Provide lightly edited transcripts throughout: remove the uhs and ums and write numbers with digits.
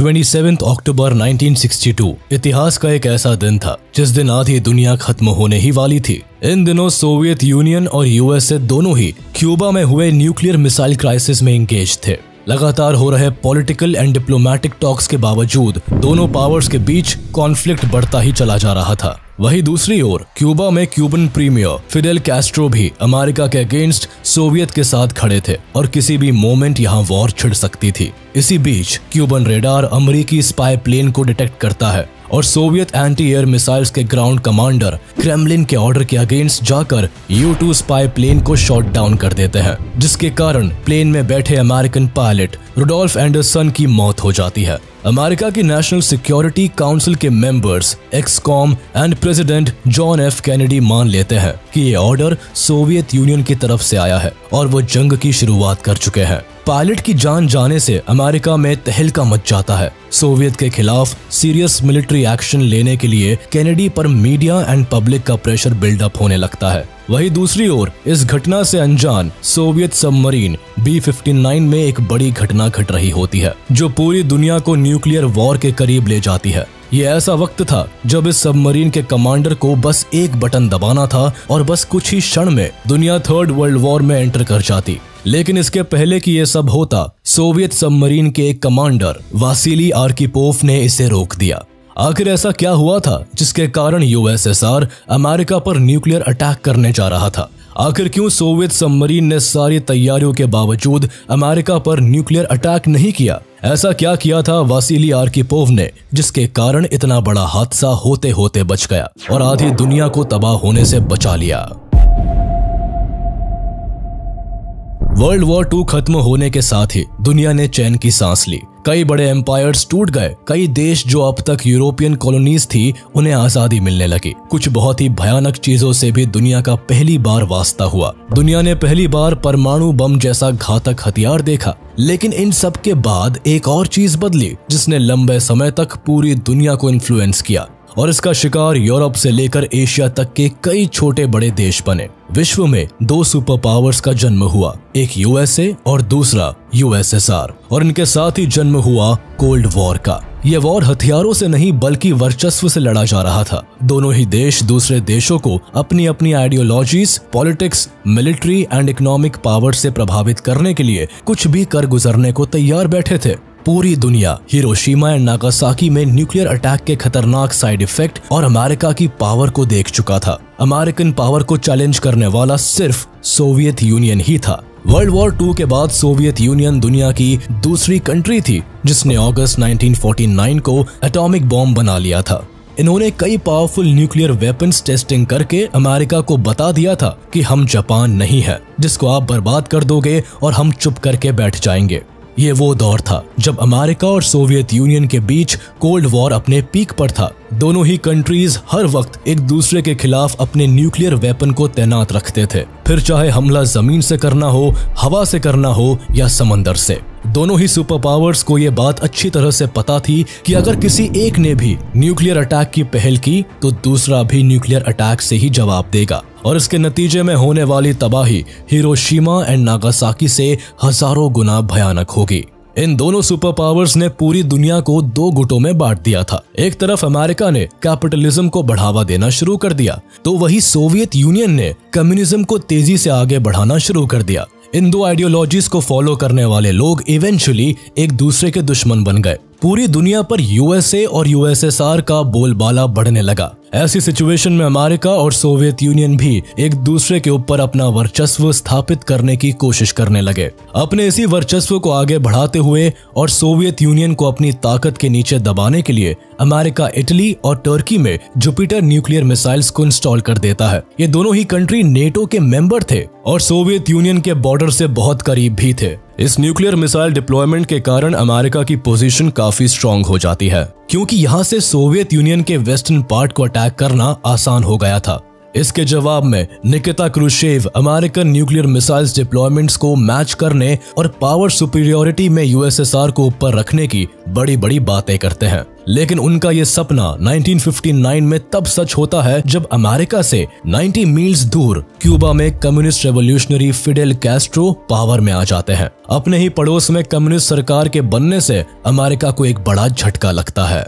27 अक्टूबर 1962 इतिहास का एक ऐसा दिन था जिस दिन आधी दुनिया खत्म होने ही वाली थी। इन दिनों सोवियत यूनियन और यूएसए दोनों ही क्यूबा में हुए न्यूक्लियर मिसाइल क्राइसिस में इंगेज थे। लगातार हो रहे पॉलिटिकल एंड डिप्लोमेटिक टॉक्स के बावजूद दोनों पावर्स के बीच कॉन्फ्लिक्ट बढ़ता ही चला जा रहा था। वहीं दूसरी ओर क्यूबा में क्यूबन प्रीमियर फिडेल कैस्ट्रो भी अमेरिका के अगेंस्ट सोवियत के साथ खड़े थे और किसी भी मोमेंट यहां वॉर छिड़ सकती थी। इसी बीच क्यूबन रेडार अमेरिकी स्पाई प्लेन को डिटेक्ट करता है और सोवियत एंटी एयर मिसाइल्स के ग्राउंड कमांडर क्रेमलिन के ऑर्डर के अगेंस्ट जाकर U-2 स्पाई प्लेन को शॉट डाउन कर देते हैं, जिसके कारण प्लेन में बैठे अमेरिकन पायलट रुडोल्फ एंडरसन की मौत हो जाती है। अमेरिका की नेशनल सिक्योरिटी काउंसिल के members ExComm and President John F Kennedy मान लेते हैं कि ये ऑर्डर सोवियत यूनियन की तरफ से आया है और वो जंग की शुरुआत कर चुके हैं। पायलट की जान जाने से अमेरिका में तहलका मच जाता है। सोवियत के खिलाफ सीरियस मिलिट्री एक्शन लेने के लिए कैनेडी पर मीडिया एंड पब्लिक का प्रेशर बिल्डअप होने लगता है। वहीं दूसरी ओर इस घटना से अनजान सोवियत सबमरीन B-59 में एक बड़ी घटना घट रही होती है जो पूरी दुनिया को न्यूक्लियर वॉर के करीब ले जाती है। ये ऐसा वक्त था जब इस सबमरीन के कमांडर को बस एक बटन दबाना था और बस कुछ ही क्षण में दुनिया थर्ड वर्ल्ड वॉर में एंटर कर जाती। लेकिन इसके पहले कि ये सब होता, सोवियत सबमरीन के एक कमांडर वासिली आर्किपोव ने इसे रोक दिया। आखिर ऐसा क्या हुआ था जिसके कारण यूएसएसआर अमेरिका पर न्यूक्लियर अटैक करने जा रहा था? आखिर क्यों सोवियत सबमरीन ने सारी तैयारियों के बावजूद अमेरिका पर न्यूक्लियर अटैक नहीं किया? ऐसा क्या किया था वासिली आर्किपोव ने जिसके कारण इतना बड़ा हादसा होते होते बच गया और आधी दुनिया को तबाह होने से बचा लिया? वर्ल्ड वॉर 2 खत्म होने के साथ ही दुनिया ने चैन की सांस ली। कई बड़े एम्पायर्स टूट गए। कई देश जो अब तक यूरोपियन कॉलोनीज थी उन्हें आजादी मिलने लगी। कुछ बहुत ही भयानक चीजों से भी दुनिया का पहली बार वास्ता हुआ। दुनिया ने पहली बार परमाणु बम जैसा घातक हथियार देखा। लेकिन इन सब के बाद एक और चीज बदली जिसने लंबे समय तक पूरी दुनिया को इन्फ्लुएंस किया और इसका शिकार यूरोप से लेकर एशिया तक के कई छोटे बड़े देश बने। विश्व में 2 सुपर पावर्स का जन्म हुआ, एक यूएसए और दूसरा यूएसएसआर, और इनके साथ ही जन्म हुआ कोल्ड वॉर का। यह वॉर हथियारों से नहीं बल्कि वर्चस्व से लड़ा जा रहा था। दोनों ही देश दूसरे देशों को अपनी अपनी ideologies, politics, military and economic power से प्रभावित करने के लिए कुछ भी कर गुजरने को तैयार बैठे थे। पूरी दुनिया हिरोशिमा एंड नागासाकी में न्यूक्लियर अटैक के खतरनाक साइड इफेक्ट और अमेरिका की पावर को देख चुका था। अमेरिकन पावर को चैलेंज करने वाला सिर्फ सोवियत यूनियन ही था। वर्ल्ड वॉर 2 के बाद सोवियत यूनियन दुनिया की दूसरी कंट्री थी जिसने अगस्त 1949 को एटॉमिक बॉम्ब बना लिया था। इन्होंने कई पावरफुल न्यूक्लियर वेपन्स टेस्टिंग करके अमेरिका को बता दिया था कि हम जापान नहीं है जिसको आप बर्बाद कर दोगे और हम चुप करके बैठ जाएंगे। ये वो दौर था जब अमेरिका और सोवियत यूनियन के बीच कोल्ड वॉर अपने पीक पर था। दोनों ही कंट्रीज हर वक्त एक दूसरे के खिलाफ अपने न्यूक्लियर वेपन को तैनात रखते थे, फिर चाहे हमला जमीन से करना हो, हवा से करना हो या समंदर से। दोनों ही सुपर पावर्स को ये बात अच्छी तरह से पता थी कि अगर किसी एक ने भी न्यूक्लियर अटैक की पहल की तो दूसरा भी न्यूक्लियर अटैक से ही जवाब देगा और इसके नतीजे में होने वाली तबाही हिरोशिमा एंड नागासाकी से हजारों गुना भयानक होगी। इन दोनों सुपर पावर्स ने पूरी दुनिया को 2 गुटों में बांट दिया था। एक तरफ अमेरिका ने कैपिटलिज्म को बढ़ावा देना शुरू कर दिया तो वही सोवियत यूनियन ने कम्युनिज्म को तेजी से आगे बढ़ाना शुरू कर दिया। इन 2 आइडियोलॉजीज को फॉलो करने वाले लोग इवेंचुअली एक दूसरे के दुश्मन बन गए। पूरी दुनिया पर यूएसए और यूएसएसआर का बोलबाला बढ़ने लगा। ऐसी सिचुएशन में अमेरिका और सोवियत यूनियन भी एक दूसरे के ऊपर अपना वर्चस्व स्थापित करने की कोशिश करने लगे। अपने इसी वर्चस्व को आगे बढ़ाते हुए और सोवियत यूनियन को अपनी ताकत के नीचे दबाने के लिए अमेरिका इटली और टर्की में जुपिटर न्यूक्लियर मिसाइल्स को इंस्टॉल कर देता है। ये दोनों ही कंट्री नेटो के मेंबर थे और सोवियत यूनियन के बॉर्डर से बहुत करीब भी थे। इस न्यूक्लियर मिसाइल डिप्लॉयमेंट के कारण अमेरिका की पोजीशन काफी स्ट्रांग हो जाती है क्योंकि यहाँ से सोवियत यूनियन के वेस्टर्न पार्ट को अटैक करना आसान हो गया था। इसके जवाब में Nikita Khrushchev American nuclear missiles deployments को मैच करने और पावर सुपीरियोरिटी में यूएसएसआर को ऊपर रखने की बड़ी बड़ी बातें करते हैं। लेकिन उनका ये सपना 1959 में तब सच होता है जब अमेरिका से 90 मील्स दूर क्यूबा में communist revolutionary Fidel Castro power में आ जाते हैं। अपने ही पड़ोस में कम्युनिस्ट सरकार के बनने से अमेरिका को एक बड़ा झटका लगता है।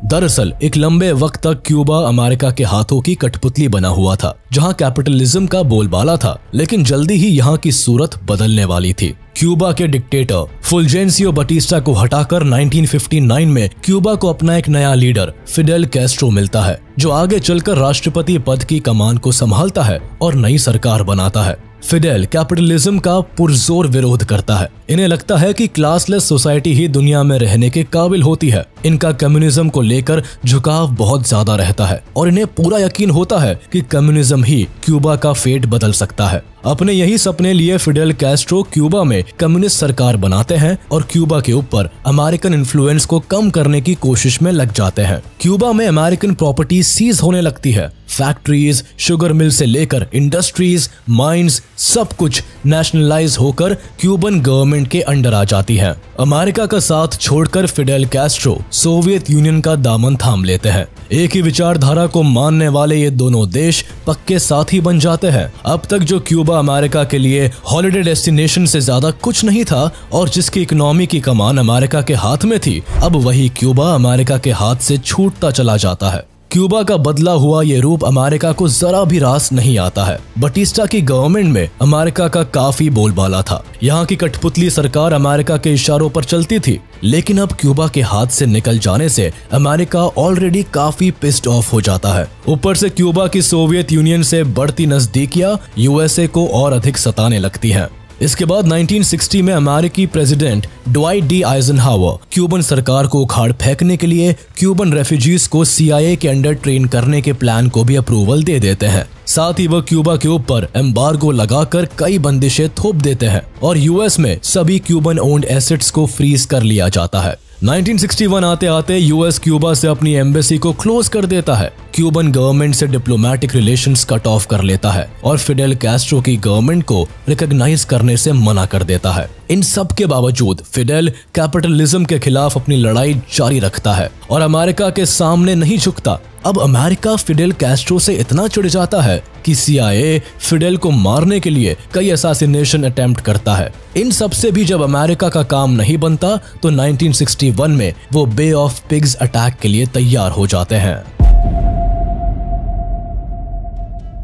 दरअसल एक लंबे वक्त तक क्यूबा अमेरिका के हाथों की कठपुतली बना हुआ था, जहां कैपिटलिज्म का बोलबाला था, लेकिन जल्दी ही यहां की सूरत बदलने वाली थी। क्यूबा के डिक्टेटर फुलजेंसियो बटिस्टा को हटाकर 1959 में क्यूबा को अपना एक नया लीडर फिडेल कैस्ट्रो मिलता है, जो आगे चलकर राष्ट्रपति पद की कमान को संभालता है और नई सरकार बनाता है। फिडेल कैपिटलिज्म का पुरजोर विरोध करता है। इन्हें लगता है कि क्लासलेस सोसाइटी ही दुनिया में रहने के काबिल होती है। इनका कम्युनिज्म को लेकर झुकाव बहुत ज्यादा रहता है और इन्हें पूरा यकीन होता है कि कम्युनिज्म ही क्यूबा का फेट बदल सकता है। अपने यही सपने लिए फिडेल कैस्ट्रो क्यूबा में कम्युनिस्ट सरकार बनाते हैं और क्यूबा के ऊपर अमेरिकन इन्फ्लुएंस को कम करने की कोशिश में लग जाते हैं। क्यूबा में अमेरिकन प्रॉपर्टी सीज होने लगती है। फैक्ट्रीज, शुगर मिल से लेकर इंडस्ट्रीज, माइंस, सब कुछ नेशनलाइज होकर क्यूबन गवर्नमेंट के अंडर आ जाती है। अमेरिका का साथ छोड़कर फिडेल कैस्ट्रो सोवियत यूनियन का दामन थाम लेते हैं। एक ही विचारधारा को मानने वाले ये दोनों देश पक्के साथी बन जाते हैं। अब तक जो क्यूबा अमेरिका के लिए हॉलिडे डेस्टिनेशन से ज्यादा कुछ नहीं था और जिसकी इकोनॉमी की कमान अमेरिका के हाथ में थी, अब वही क्यूबा अमेरिका के हाथ से छूटता चला जाता है। क्यूबा का बदला हुआ ये रूप अमेरिका को जरा भी रास नहीं आता है। बटिस्टा की गवर्नमेंट में अमेरिका का काफी बोलबाला था। यहाँ की कठपुतली सरकार अमेरिका के इशारों पर चलती थी, लेकिन अब क्यूबा के हाथ से निकल जाने से अमेरिका ऑलरेडी काफी पिस्ड ऑफ हो जाता है। ऊपर से क्यूबा की सोवियत यूनियन से बढ़ती नजदीकियां यूएसए को और अधिक सताने लगती हैं। इसके बाद 1960 में अमेरिकी president Dwight D Eisenhower Cuban सरकार को उखाड़ फेंकने के लिए क्यूबन रेफ्यूजीज को CIA के अंडर ट्रेन करने के प्लान को भी अप्रूवल दे देते हैं। साथ ही वह क्यूबा के ऊपर एम्बार्गो लगाकर कई बंदिशें थोप देते हैं और यूएस में सभी क्यूबन ओन्ड एसेट्स को फ्रीज कर लिया जाता है। 1961 आते आते यूएस क्यूबा से अपनी एम्बेसी को क्लोज कर देता है। क्यूबन गवर्नमेंट से डिप्लोमेटिक रिलेशंस कट ऑफ कर लेता है और फिडेल कैस्ट्रो की गवर्नमेंट को रिकॉग्नाइज करने से मना कर देता है। इन सब के बावजूद फिडेल कैपिटलिज्म के खिलाफ अपनी लड़ाई जारी रखता है और अमेरिका के सामने नहीं झुकता। अब अमेरिका फिडेल कैस्ट्रो से इतना चिढ़ जाता है कि CIA फिडेल को मारने के लिए कई असैसिनेशन अटेम्प्ट करता है। इन सब से भी जब अमेरिका का काम नहीं बनता तो 1961 में वो बे ऑफ पिग्स अटैक के लिए तैयार हो जाते हैं।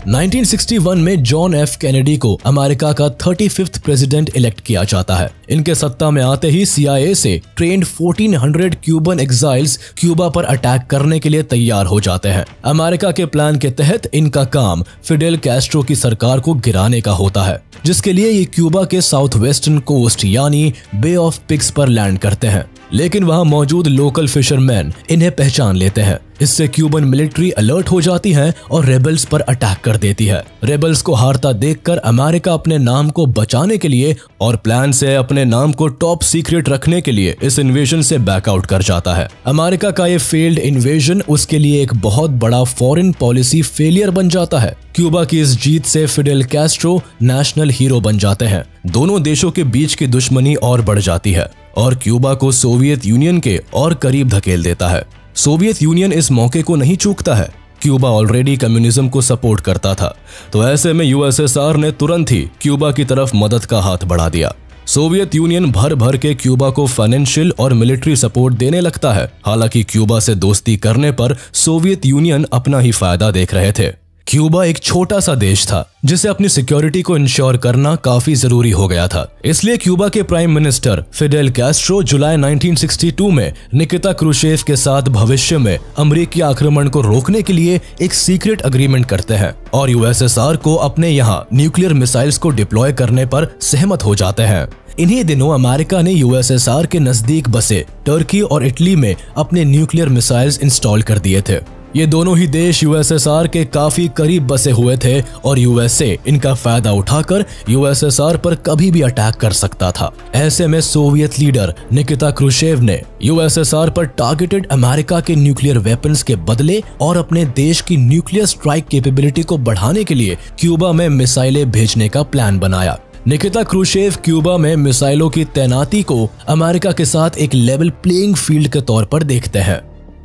1961 में जॉन F कैनेडी को अमेरिका का 35th प्रेसिडेंट इलेक्ट किया जाता है। इनके सत्ता में आते ही CIA से ट्रेंड 1400 क्यूबन एग्जाइल्स क्यूबा पर अटैक करने के लिए तैयार हो जाते हैं। अमेरिका के प्लान के तहत इनका काम फिडेल कैस्ट्रो की सरकार को गिराने का होता है, जिसके लिए ये क्यूबा के साउथ वेस्टर्न कोस्ट यानी बे ऑफ पिग्स पर लैंड करते हैं। लेकिन वहां मौजूद लोकल फिशरमैन इन्हें पहचान लेते हैं। इससे क्यूबन मिलिट्री अलर्ट हो जाती है और रेबल्स पर अटैक कर देती है। रेबल्स को हारता देखकर अमेरिका अपने नाम को बचाने के लिए और प्लान से अपने नाम को टॉप सीक्रेट रखने के लिए इस इन्वेजन से बैकआउट कर जाता है। अमेरिका का ये फेल्ड इन्वेजन उसके लिए एक बहुत बड़ा फॉरेन पॉलिसी फेलियर बन जाता है। क्यूबा की इस जीत से फिडेल कैस्ट्रो नेशनल हीरो बन जाते हैं। दोनों देशों के बीच की दुश्मनी और बढ़ जाती है और क्यूबा को सोवियत यूनियन के और करीब धकेल देता है। सोवियत यूनियन इस मौके को नहीं चूकता है। क्यूबा ऑलरेडी कम्युनिज्म को सपोर्ट करता था, तो ऐसे में USSR ने तुरंत ही क्यूबा की तरफ मदद का हाथ बढ़ा दिया। सोवियत यूनियन भर भर के क्यूबा को फाइनेंशियल और मिलिट्री सपोर्ट देने लगता है। हालांकि क्यूबा से दोस्ती करने पर सोवियत यूनियन अपना ही फायदा देख रहे थे। क्यूबा एक छोटा सा देश था जिसे अपनी सिक्योरिटी को इंश्योर करना काफी जरूरी हो गया था। इसलिए क्यूबा के प्राइम मिनिस्टर फिडेल कैस्ट्रो जुलाई 1962 में निकिता क्रुश्चेव के साथ भविष्य में अमेरिकी आक्रमण को रोकने के लिए एक सीक्रेट एग्रीमेंट करते हैं और USSR को अपने यहाँ न्यूक्लियर मिसाइल्स को डिप्लॉय करने पर सहमत हो जाते हैं। इन्हीं दिनों अमेरिका ने USSR के नजदीक बसे टर्की और इटली में अपने न्यूक्लियर मिसाइल्स इंस्टॉल कर दिए थे। ये दोनों ही देश USSR के काफी करीब बसे हुए थे और USA इनका फायदा उठाकर USSR पर कभी भी अटैक कर सकता था। ऐसे में सोवियत लीडर निकिता क्रुश्चेव ने USSR पर टारगेटेड अमेरिका के न्यूक्लियर वेपन्स के बदले और अपने देश की न्यूक्लियर स्ट्राइक कैपेबिलिटी को बढ़ाने के लिए क्यूबा में मिसाइलें भेजने का प्लान बनाया। निकिता क्रूशेव क्यूबा में मिसाइलों की तैनाती को अमेरिका के साथ एक लेवल प्लेइंग फील्ड के तौर पर देखते हैं।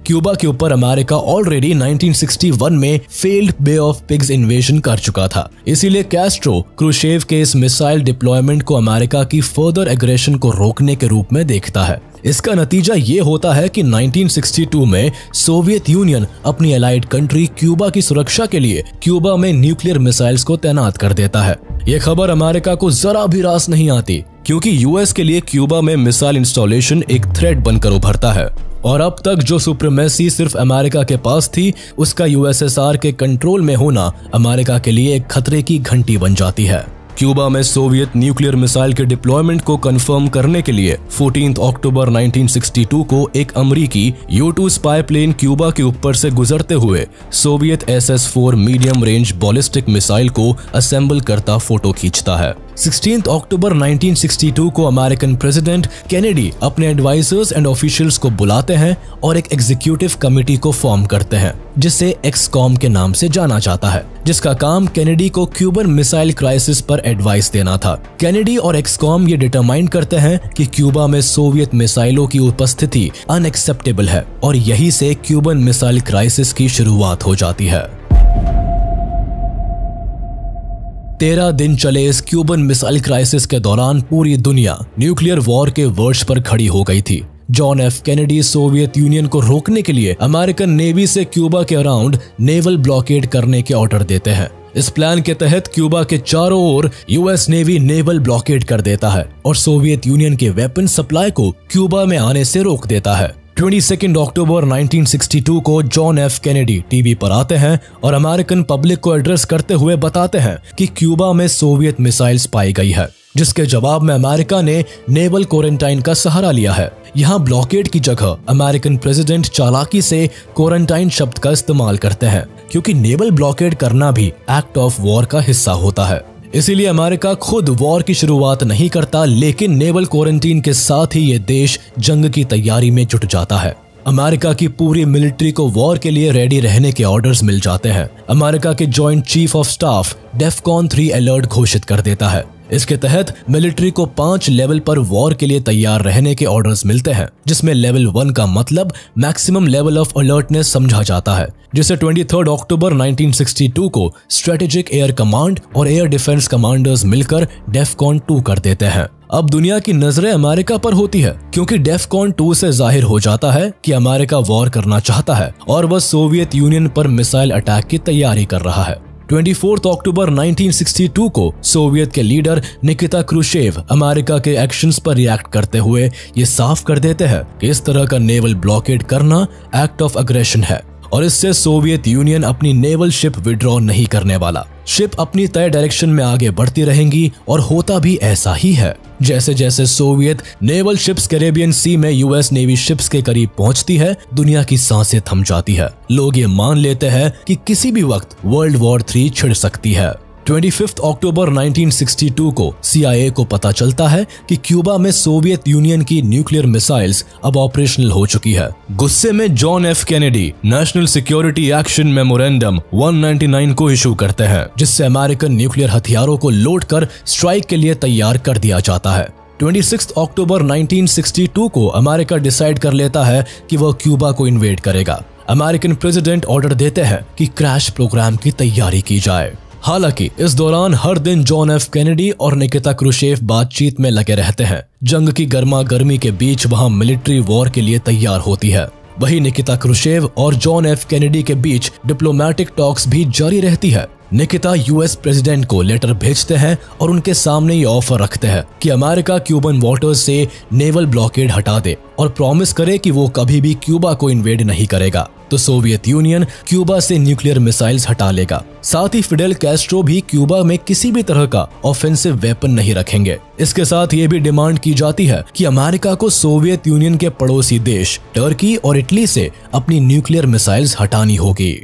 क्यूबा के ऊपर अमेरिका ऑलरेडी 1961 में failed Bay of Pigs invasion कर चुका था, इसीलिए कैस्ट्रो क्रूशेव के इस मिसाइल डिप्लॉयमेंट को अमेरिका की फर्दर एग्रेशन को रोकने के रूप में देखता है। इसका नतीजा ये होता है कि 1962 में सोवियत यूनियन अपनी एलाइड कंट्री क्यूबा की सुरक्षा के लिए क्यूबा में न्यूक्लियर मिसाइल्स को तैनात कर देता है। ये खबर अमेरिका को जरा भी रास नहीं आती, क्योंकि यूएस के लिए क्यूबा में मिसाइल इंस्टॉलेशन एक थ्रेट बनकर उभरता है और अब तक जो सुप्रीमेसी सिर्फ अमेरिका के पास थी, उसका यूएसएसआर के कंट्रोल में होना अमेरिका के लिए एक खतरे की घंटी बन जाती है। क्यूबा में सोवियत न्यूक्लियर मिसाइल के डिप्लॉयमेंट को कंफर्म करने के लिए 14 अक्टूबर 1962 को एक अमेरिकी U-2 स्पाई प्लेन क्यूबा के ऊपर से गुजरते हुए Soviet SS-4 medium range ballistic missile को असेंबल करता फोटो खींचता है। 16 अक्टूबर 1962 को अमेरिकन प्रेसिडेंट केनेडी अपने एडवाइजर्स एंड ऑफिशियल्स को बुलाते हैं और एक एग्जीक्यूटिव कमेटी को फॉर्म करते हैं, जिसे एक्सकॉम के नाम से जाना जाता है, जिसका काम केनेडी को क्यूबन मिसाइल क्राइसिस पर एडवाइस देना था। केनेडी और एक्सकॉम ये डिटरमाइन करते हैं कि क्यूबा में सोवियत मिसाइलों की उपस्थिति अनएक्सेप्टेबल है और यही से क्यूबन मिसाइल क्राइसिस की शुरुआत हो जाती है। 13 दिन चले इस क्यूबन मिसाइल क्राइसिस के दौरान पूरी दुनिया न्यूक्लियर वॉर के वर्ष पर खड़ी हो गई थी। John F Kennedy Soviet union को रोकने के लिए अमेरिकन नेवी से क्यूबा के अराउंड नेवल ब्लॉकेड करने के ऑर्डर देते हैं। इस प्लान के तहत क्यूबा के चारों ओर यूएस नेवी नेवल ब्लॉकेड कर देता है और सोवियत यूनियन के वेपन सप्लाई को क्यूबा में आने से रोक देता है। 22 अक्टूबर 1962 को जॉन एफ कैनेडी टीवी पर आते हैं और अमेरिकन पब्लिक को एड्रेस करते हुए बताते हैं कि क्यूबा में सोवियत मिसाइल्स पाई गई है, जिसके जवाब में अमेरिका ने नेवल क्वारंटाइन का सहारा लिया है। यहाँ ब्लॉकेड की जगह अमेरिकन प्रेसिडेंट चालाकी से क्वारंटाइन शब्द का इस्तेमाल करते हैं, क्योंकि नेवल ब्लॉकेड करना भी एक्ट ऑफ वॉर का हिस्सा होता है। इसीलिए अमेरिका खुद वॉर की शुरुआत नहीं करता, लेकिन नेवल क्वारंटीन के साथ ही ये देश जंग की तैयारी में जुट जाता है। अमेरिका की पूरी मिलिट्री को वॉर के लिए रेडी रहने के ऑर्डर्स मिल जाते हैं। अमेरिका के joint chief of staff DEFCON 3 alert घोषित कर देता है। इसके तहत मिलिट्री को 5 लेवल पर वॉर के लिए तैयार रहने के ऑर्डर्स मिलते हैं, जिसमें लेवल 1 का मतलब मैक्सिमम लेवल ऑफ अलर्टनेस समझा जाता है, जिसे 23 अक्टूबर 1962 को स्ट्रेटेजिक एयर कमांड और एयर डिफेंस कमांडर्स मिलकर डेफकॉन 2 कर देते हैं। अब दुनिया की नजरें अमेरिका पर होती है, क्योंकि डेफकॉन 2 से जाहिर हो जाता है कि अमेरिका वॉर करना चाहता है और वह सोवियत यूनियन पर मिसाइल अटैक की तैयारी कर रहा है। 24 अक्टूबर 1962 को सोवियत के लीडर निकिता क्रूशेव अमेरिका के एक्शंस पर रिएक्ट करते हुए ये साफ कर देते हैं कि इस तरह का नेवल ब्लॉकेड करना एक्ट ऑफ अग्रेशन है और इससे सोवियत यूनियन अपनी नेवल शिप विड्रॉ नहीं करने वाला। शिप अपनी तय डायरेक्शन में आगे बढ़ती रहेंगी और होता भी ऐसा ही है। जैसे जैसे Soviet naval ships Caribbean sea में यूएस नेवी शिप्स के करीब पहुंचती है, दुनिया की सांसें थम जाती है। लोग ये मान लेते हैं कि किसी भी वक्त वर्ल्ड वॉर 3 छिड़ सकती है। 25 अक्टूबर 1962 को CIA को पता चलता है कि क्यूबा में सोवियत यूनियन की न्यूक्लियर मिसाइल्स अब ऑपरेशनल हो चुकी है। गुस्से में John F Kennedy national security action memorandum 199 को इशू करते हैं, जिससे अमेरिकन न्यूक्लियर हथियारों को लोड कर स्ट्राइक के लिए तैयार कर दिया जाता है। 26 अक्टूबर 1962 को अमेरिका डिसाइड कर लेता है कि वह क्यूबा को इन्वेड करेगा। अमेरिकन प्रेसिडेंट ऑर्डर देते हैं कि क्रैश प्रोग्राम की तैयारी की जाए। हालांकि इस दौरान हर दिन जॉन एफ कैनेडी और निकिता क्रूशेव बातचीत में लगे रहते हैं। जंग की गर्मा गर्मी के बीच वहां मिलिट्री वॉर के लिए तैयार होती है। वही निकिता क्रूशेव और जॉन एफ कैनेडी के बीच डिप्लोमेटिक टॉक्स भी जारी रहती है। निकिता यूएस प्रेसिडेंट को लेटर भेजते हैं और उनके सामने ये ऑफर रखते हैं कि अमेरिका क्यूबन वाटर्स से नेवल ब्लॉकेड हटा दे और प्रॉमिस करे कि वो कभी भी क्यूबा को इन्वेड नहीं करेगा, तो सोवियत यूनियन क्यूबा से न्यूक्लियर मिसाइल्स हटा लेगा। साथ ही फिडेल कैस्ट्रो भी क्यूबा में किसी भी तरह का ऑफेंसिव वेपन नहीं रखेंगे। इसके साथ ये भी डिमांड की जाती है कि अमेरिका को सोवियत यूनियन के पड़ोसी देश टर्की और इटली से अपनी न्यूक्लियर मिसाइल्स हटानी होगी।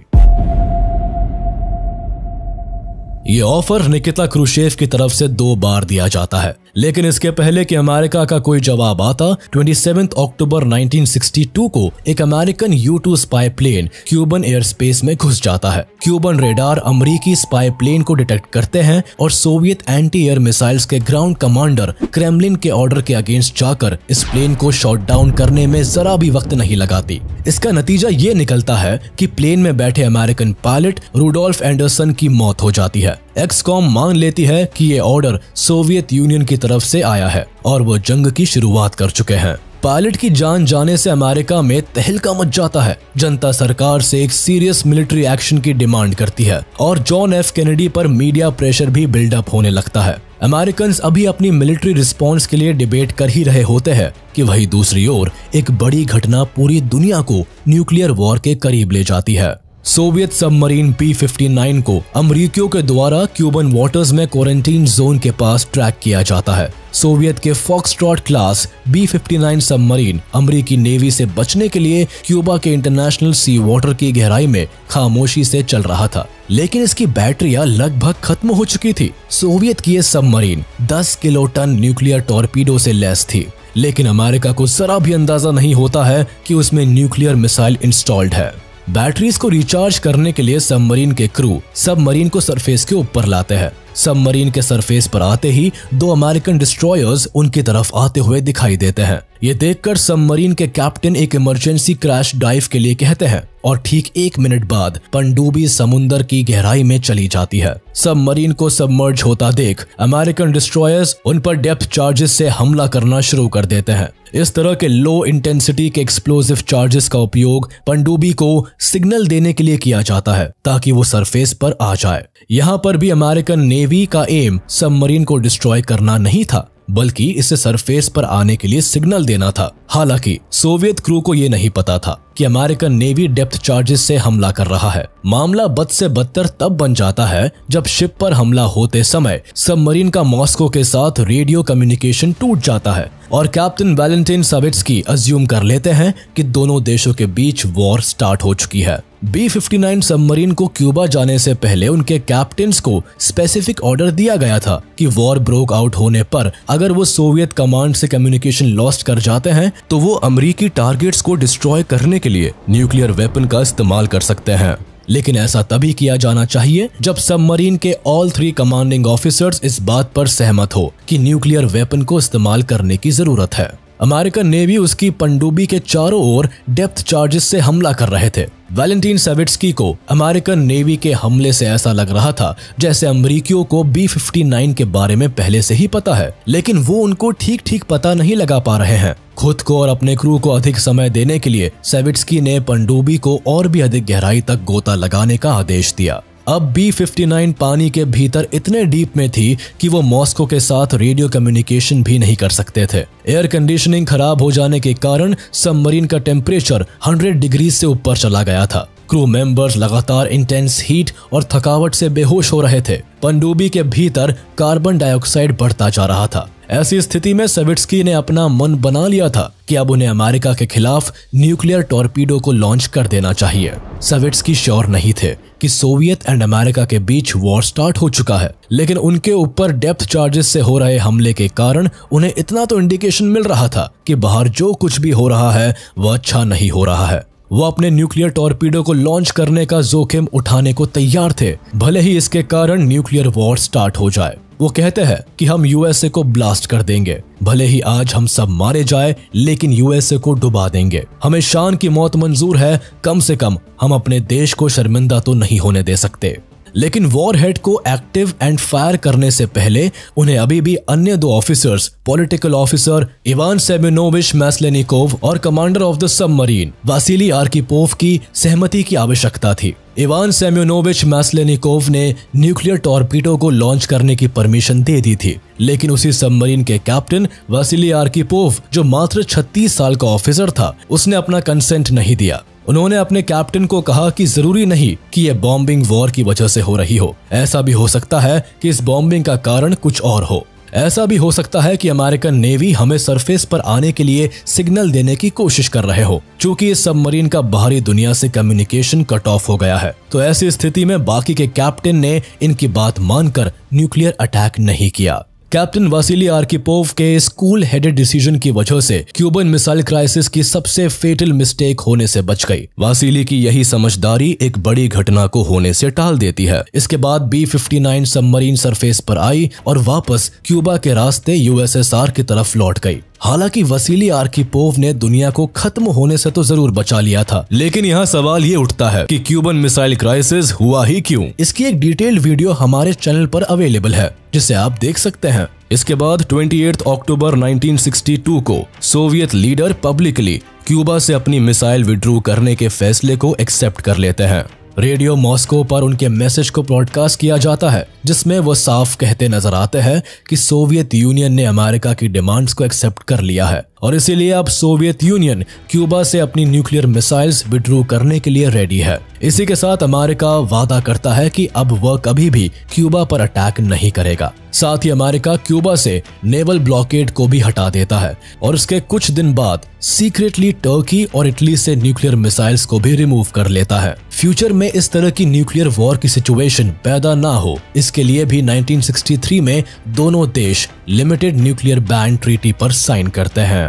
ये ऑफर निकिता क्रूशेव की तरफ से 2 बार दिया जाता है, लेकिन इसके पहले कि अमेरिका का कोई जवाब आता, 27 अक्टूबर 1962 को एक American U-2 spy plane Cuban air space में घुस जाता है। क्यूबन रेडार अमेरिकी स्पाई प्लेन को डिटेक्ट करते हैं और सोवियत एंटी एयर मिसाइल्स के ग्राउंड कमांडर क्रेमलिन के ऑर्डर के अगेंस्ट जाकर इस प्लेन को शॉट डाउन करने में जरा भी वक्त नहीं लगाती। इसका नतीजा ये निकलता है कि प्लेन में बैठे अमेरिकन पायलट रुडोल्फ एंडरसन की मौत हो जाती है। एक्सकॉम मान लेती है कि ये ऑर्डर सोवियत यूनियन की तरफ से आया है और वो जंग की शुरुआत कर चुके हैं। पायलट की जान जाने से अमेरिका में तहलका मच जाता है। जनता सरकार से एक सीरियस मिलिट्री एक्शन की डिमांड करती है और जॉन एफ कैनेडी पर मीडिया प्रेशर भी बिल्डअप होने लगता है। अमेरिकन अभी अपनी मिलिट्री रिस्पॉन्स के लिए डिबेट कर ही रहे होते हैं कि वही दूसरी ओर एक बड़ी घटना पूरी दुनिया को न्यूक्लियर वॉर के करीब ले जाती है। सोवियत सबमरीन B-59 को अमरीकियों के द्वारा क्यूबन वाटर्स में क्वारंटीन जोन के पास ट्रैक किया जाता है। सोवियत के फॉक्सट्रॉट क्लास B-59 सबमरीन अमरीकी नेवी से बचने के लिए क्यूबा के इंटरनेशनल सी वाटर की गहराई में खामोशी से चल रहा था, लेकिन इसकी बैटरियां लगभग खत्म हो चुकी थी। सोवियत की ये सबमरीन 10 किलोटन न्यूक्लियर टॉर्पीडो से लैस थी, लेकिन अमेरिका को जरा भी अंदाजा नहीं होता है कि उसमें न्यूक्लियर मिसाइल इंस्टॉल्ड है। बैटरीज को रिचार्ज करने के लिए सबमरीन के क्रू सबमरीन को सरफेस के ऊपर लाते हैं। सबमरीन के सरफेस पर आते ही 2 अमेरिकन डिस्ट्रॉयर्स उनकी तरफ आते हुए दिखाई देते हैं। ये देखकर सबमरीन के कैप्टन एक इमरजेंसी क्रैश डाइव के लिए कहते हैं और ठीक 1 मिनट बाद पनडुब्बी समुद्र की गहराई में चली जाती है। सबमरीन को सबमर्ज होता देख अमेरिकन डिस्ट्रॉयर्स उन पर डेप्थ चार्जेस से हमला करना शुरू कर देते हैं। इस तरह के लो इंटेंसिटी के एक्सप्लोसिव चार्जेस का उपयोग पनडुब्बी को सिग्नल देने के लिए किया जाता है ताकि वो सरफेस पर आ जाए। यहाँ पर भी अमेरिकन नेवी का एम सबमरीन को डिस्ट्रॉय करना नहीं था, बल्कि इसे सरफेस पर आने के लिए सिग्नल देना था। हालांकि सोवियत क्रू को यह नहीं पता था कि अमेरिकन नेवी डेप्थ चार्जेस से हमला कर रहा है। मामला बद से बदतर तब बन जाता है जब शिप पर हमला होते समय सबमरीन का मॉस्को के साथ रेडियो कम्युनिकेशन टूट जाता है और कैप्टन वैलेंटिन सावित्स्की अज्यूम कर लेते हैं कि दोनों देशों के बीच वॉर स्टार्ट हो चुकी है। B-59 सबमरीन को क्यूबा जाने से पहले उनके कैप्टन्स को स्पेसिफिक ऑर्डर दिया गया था कि वॉर ब्रोक आउट होने पर अगर वो सोवियत कमांड से कम्युनिकेशन लॉस्ट कर जाते हैं तो वो अमेरिकी टारगेट्स को डिस्ट्रॉय करने के लिए न्यूक्लियर वेपन का इस्तेमाल कर सकते हैं। लेकिन ऐसा तभी किया जाना चाहिए जब सबमरीन के ऑल 3 कमांडिंग ऑफिसर्स इस बात पर सहमत हो कि न्यूक्लियर वेपन को इस्तेमाल करने की जरूरत है। अमेरिकन नेवी उसकी पनडुब्बी के चारों ओर डेप्थ चार्जेस से हमला कर रहे थे। वैलेंटिन सावित्स्की को अमेरिकन नेवी के हमले से ऐसा लग रहा था जैसे अमरीकियों को B-59 के बारे में पहले से ही पता है, लेकिन वो उनको ठीक ठीक पता नहीं लगा पा रहे हैं। खुद को और अपने क्रू को अधिक समय देने के लिए सावित्स्की ने पनडुब्बी को और भी अधिक गहराई तक गोता लगाने का आदेश दिया। अब B-59 पानी के भीतर इतने डीप में थी कि वो मॉस्को के साथ रेडियो कम्युनिकेशन भी नहीं कर सकते थे। एयर कंडीशनिंग खराब हो जाने के कारण सबमरीन का टेम्परेचर 100 डिग्री से ऊपर चला गया था। क्रू मेंबर्स लगातार इंटेंस हीट और थकावट से बेहोश हो रहे थे। पनडुब्बी के भीतर कार्बन डाइऑक्साइड बढ़ता जा रहा था। ऐसी स्थिति में सावित्स्की ने अपना मन बना लिया था कि अब उन्हें अमेरिका के खिलाफ न्यूक्लियर टॉर्पीडो को लॉन्च कर देना चाहिए। सावित्स्की श्योर नहीं थे कि सोवियत एंड अमेरिका के बीच वॉर स्टार्ट हो चुका है, लेकिन उनके ऊपर डेप्थ चार्जेस से हो रहे हमले के कारण उन्हें इतना तो इंडिकेशन मिल रहा था कि बाहर जो कुछ भी हो रहा है वह अच्छा नहीं हो रहा है। वो अपने न्यूक्लियर टॉर्पीडो को लॉन्च करने का जोखिम उठाने को तैयार थे, भले ही इसके कारण न्यूक्लियर वॉर स्टार्ट हो जाए। वो कहते हैं कि हम यूएसए को ब्लास्ट कर देंगे, भले ही आज हम सब मारे जाए, लेकिन यूएसए को डुबा देंगे। हमें शान की मौत मंजूर है, कम से कम हम अपने देश को शर्मिंदा तो नहीं होने दे सकते। लेकिन वॉरहेड को एक्टिव एंड फायर करने से पहले उन्हें अभी भी अन्य 2 officers, political officer Ivan Semenovich Maslennikov और commander of the submarine Vasili Arkhipov की सहमति की आवश्यकता थी। इवान सेमेनोविच मैस्लेनिकोव ने न्यूक्लियर टॉर्पीडो को लॉन्च करने की परमिशन दे दी थी, लेकिन उसी सबमरीन के कैप्टन वासिली आर्किपोव, जो मात्र 36 साल का ऑफिसर था, उसने अपना कंसेंट नहीं दिया। उन्होंने अपने कैप्टन को कहा कि जरूरी नहीं कि यह बॉम्बिंग वॉर की वजह से हो रही हो, ऐसा भी हो सकता है कि इस बॉम्बिंग का कारण कुछ और हो। ऐसा भी हो सकता है कि अमेरिकन नेवी हमें सरफेस पर आने के लिए सिग्नल देने की कोशिश कर रहे हो, क्योंकि इस सबमरीन का बाहरी दुनिया से कम्युनिकेशन कट ऑफ हो गया है। तो ऐसी स्थिति में बाकी के कैप्टन ने इनकी बात मानकर न्यूक्लियर अटैक नहीं किया। कैप्टन वासिली आर्किपोव के इस कूल हेडेड डिसीजन की वजह से क्यूबन मिसाइल क्राइसिस की सबसे फेटल मिस्टेक होने से बच गई। वासिली की यही समझदारी एक बड़ी घटना को होने से टाल देती है। इसके बाद B-59 सबमरीन सरफेस पर आई और वापस क्यूबा के रास्ते यूएसएसआर की तरफ लौट गई। हालांकि वासिली आर्किपोव ने दुनिया को खत्म होने से तो जरूर बचा लिया था, लेकिन यहाँ सवाल ये उठता है कि क्यूबन मिसाइल क्राइसिस हुआ ही क्यों। इसकी एक डिटेल्ड वीडियो हमारे चैनल पर अवेलेबल है, जिसे आप देख सकते हैं। इसके बाद 28 अक्टूबर 1962 को सोवियत लीडर पब्लिकली क्यूबा से अपनी मिसाइल विड्रॉ करने के फैसले को एक्सेप्ट कर लेते हैं। रेडियो मॉस्को पर उनके मैसेज को ब्रॉडकास्ट किया जाता है, जिसमें वो साफ कहते नजर आते हैं कि सोवियत यूनियन ने अमेरिका की डिमांड्स को एक्सेप्ट कर लिया है और इसीलिए अब सोवियत यूनियन क्यूबा से अपनी न्यूक्लियर मिसाइल्स विड्रॉ करने के लिए रेडी है। इसी के साथ अमेरिका वादा करता है कि अब वह कभी भी क्यूबा पर अटैक नहीं करेगा। साथ ही अमेरिका क्यूबा से नेवल ब्लॉकेड को भी हटा देता है और उसके कुछ दिन बाद सीक्रेटली टर्की और इटली से न्यूक्लियर मिसाइल्स को भी रिमूव कर लेता है। फ्यूचर में इस तरह की न्यूक्लियर वॉर की सिचुएशन पैदा ना हो, इसके लिए भी 1963 में दोनों देश लिमिटेड न्यूक्लियर बैन ट्रीटी पर साइन करते हैं।